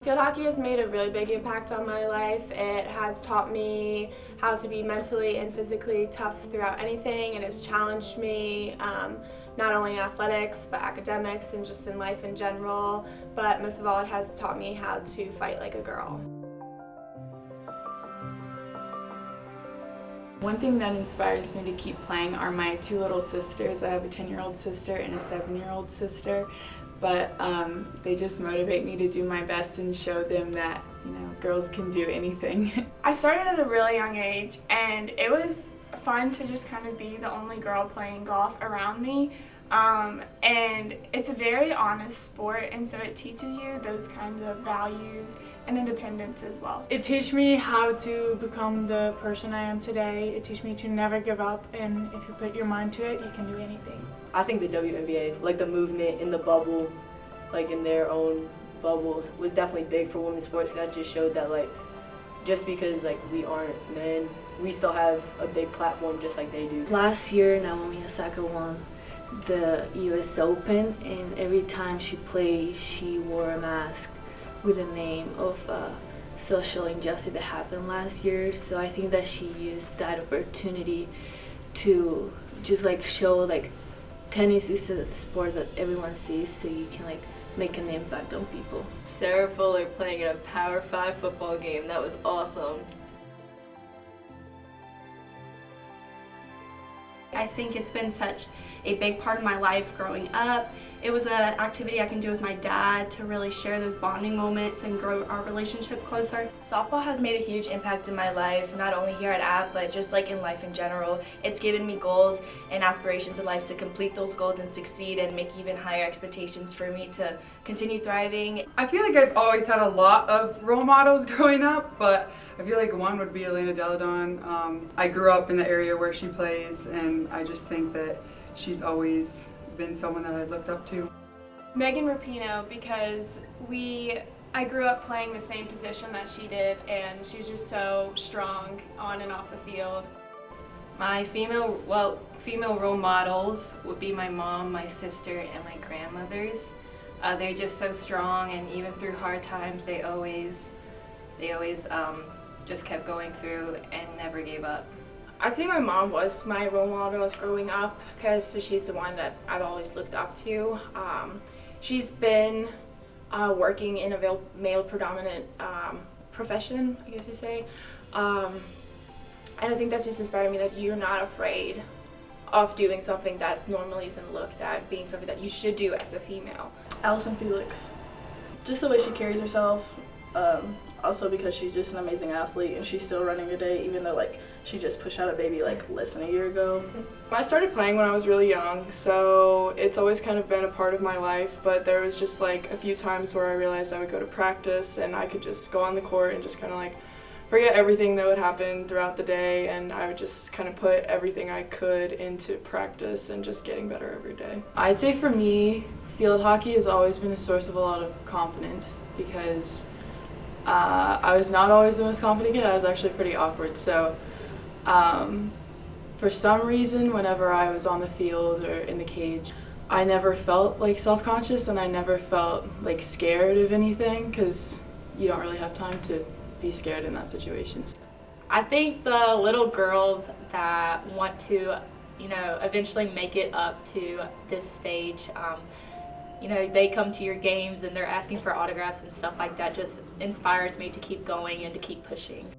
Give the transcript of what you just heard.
Field hockey has made a really big impact on my life. It has taught me how to be mentally and physically tough throughout anything, and it's challenged me not only in athletics but academics and just in life in general. But most of all, it has taught me how to fight like a girl. One thing that inspires me to keep playing are my two little sisters. I have a 10-year-old sister and a 7-year-old sister, but they just motivate me to do my best and show them that, you know, girls can do anything. I started at a really young age, and it was fun to just kind of be the only girl playing golf around me. And it's a very honest sport, and so it teaches you those kinds of values and independence as well. It teaches me how to become the person I am today. It teaches me to never give up, and if you put your mind to it, you can do anything. I think the WNBA, like the movement in the bubble, like in their own bubble, was definitely big for women's sports. That just showed that, like, just because like we aren't men, we still have a big platform just like they do. Last year, Naomi Osaka won the US Open, and every time she played, she wore a mask with the name of social injustice that happened last year. So I think that she used that opportunity to just like show like tennis is a sport that everyone sees, so you can like make an impact on people. Sarah Fuller playing in a Power 5 football game, that was awesome. I think it's been such a big part of my life growing up. It was an activity I can do with my dad to really share those bonding moments and grow our relationship closer. Softball has made a huge impact in my life, not only here at ADDIE, but just like in life in general. It's given me goals and aspirations in life to complete those goals and succeed and make even higher expectations for me to continue thriving. I feel like I've always had a lot of role models growing up, but I feel like one would be Elena Deladon. I grew up in the area where she plays, and I just think that she's always been someone that I looked up to. MEGHAN Rapinoe, because I grew up playing the same position that she did, and she's just so strong on and off the field. My female role models would be my mom, my sister, and my grandmothers. They're just so strong, and even through hard times, they always just kept going through and never gave up. I'd say my mom was my role model as growing up, because she's the one that I've always looked up to. She's been working in a male-predominant profession, I guess you say. And I think that's just inspired me that you're not afraid of doing something that normally isn't looked at, being something that you should do as a female. Allison Felix. Just the way she carries herself, also because she's just an amazing athlete, and she's still running today, even though like she just pushed out a baby like less than a year ago. I started playing when I was really young, so it's always kind of been a part of my life, but there was just like a few times where I realized I would go to practice and I could just go on the court and just kind of like forget everything that would happen throughout the day, and I would just kind of put everything I could into practice and just getting better every day. I'd say for me, field hockey has always been a source of a lot of confidence, because I was not always the most confident kid. I was actually pretty awkward, so for some reason, whenever I was on the field or in the cage, I never felt like self-conscious, and I never felt like scared of anything, because you don't really have time to be scared in that situation. I think the little girls that want to, you know, eventually make it up to this stage, you know, they come to your games and they're asking for autographs and stuff like that, just inspires me to keep going and to keep pushing.